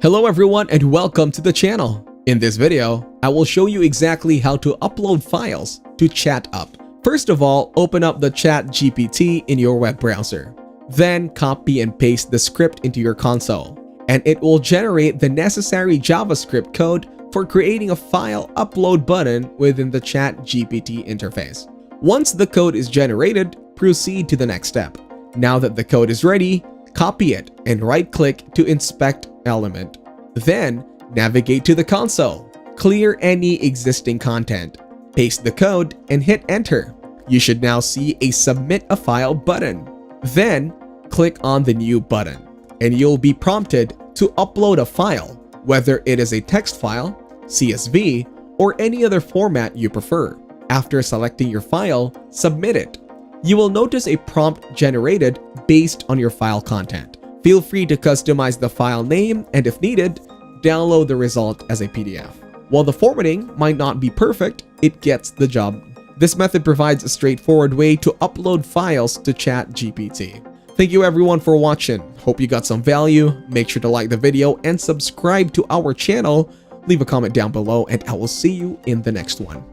Hello everyone and welcome to the channel. In this video, I will show you exactly how to upload files to Chat Up. First of all, open up the Chat GPT in your web browser. Then copy and paste the script into your console, and it will generate the necessary JavaScript code for creating a file upload button within the Chat GPT interface. Once the code is generated, proceed to the next step. Now that the code is ready, copy it and right-click to inspect element. Then, navigate to the console. Clear any existing content. Paste the code and hit enter. You should now see a Submit a File button. Then, click on the New button, and you'll be prompted to upload a file, whether it is a text file, CSV, or any other format you prefer. After selecting your file, submit it. You will notice a prompt generated based on your file content. Feel free to customize the file name and, if needed, download the result as a PDF. While the formatting might not be perfect, it gets the job. This method provides a straightforward way to upload files to Chat GPT. Thank you everyone for watching. Hope you got some value. Make sure to like the video and subscribe to our channel. Leave a comment down below and I will see you in the next one.